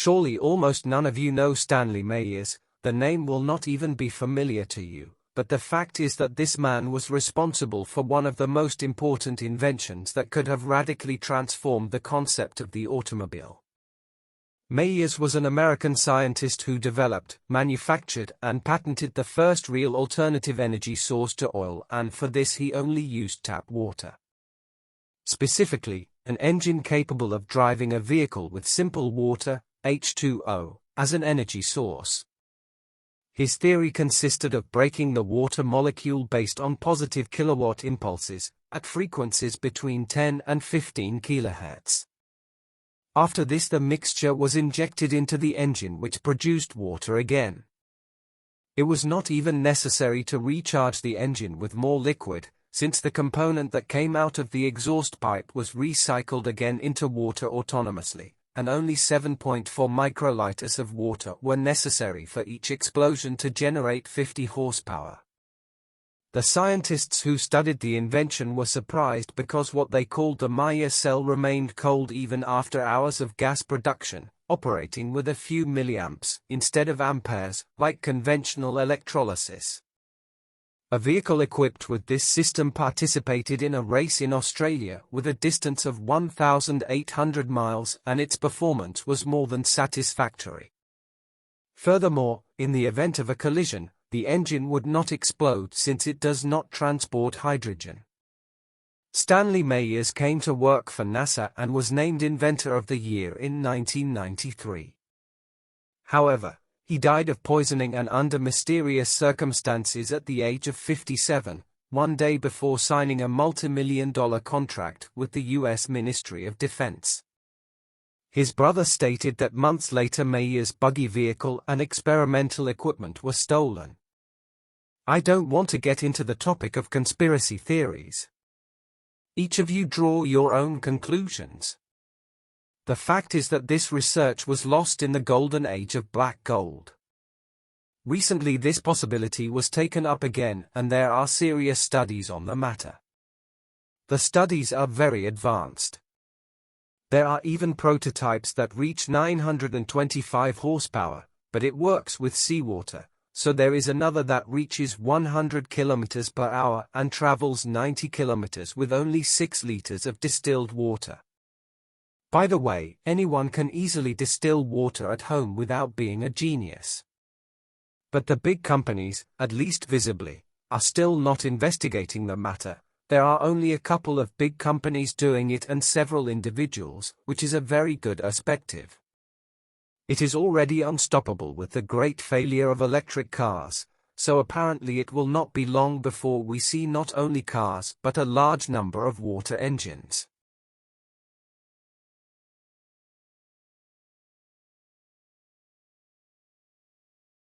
Surely almost none of you know Stanley Meyers. The name will not even be familiar to you, but the fact is that this man was responsible for one of the most important inventions that could have radically transformed the concept of the automobile. Meyers was an American scientist who developed, manufactured, and patented the first real alternative energy source to oil, and for this he only used tap water. Specifically, an engine capable of driving a vehicle with simple water, H2O, as an energy source. His theory consisted of breaking the water molecule based on positive kilowatt impulses, at frequencies between 10 and 15 kHz. After this, the mixture was injected into the engine, which produced water again. It was not even necessary to recharge the engine with more liquid, since the component that came out of the exhaust pipe was recycled again into water autonomously, and only 7.4 microliters of water were necessary for each explosion to generate 50 horsepower. The scientists who studied the invention were surprised because what they called the Meyer cell remained cold even after hours of gas production, operating with a few milliamps instead of amperes, like conventional electrolysis. A vehicle equipped with this system participated in a race in Australia with a distance of 1,800 miles, and its performance was more than satisfactory. Furthermore, in the event of a collision, the engine would not explode since it does not transport hydrogen. Stanley Meyers came to work for NASA and was named Inventor of the Year in 1993. However, he died of poisoning and under mysterious circumstances at the age of 57, one day before signing a multi-million-dollar contract with the U.S. Ministry of Defense. His brother stated that months later Meyers' buggy vehicle and experimental equipment were stolen. I don't want to get into the topic of conspiracy theories. Each of you draw your own conclusions. The fact is that this research was lost in the golden age of black gold. Recently this possibility was taken up again, and there are serious studies on the matter. The studies are very advanced. There are even prototypes that reach 925 horsepower, but it works with seawater, so there is another that reaches 100 km per hour and travels 90 km with only 6 liters of distilled water. By the way, anyone can easily distill water at home without being a genius. But the big companies, at least visibly, are still not investigating the matter. There are only a couple of big companies doing it and several individuals, which is a very good perspective. It is already unstoppable with the great failure of electric cars, so apparently it will not be long before we see not only cars but a large number of water engines.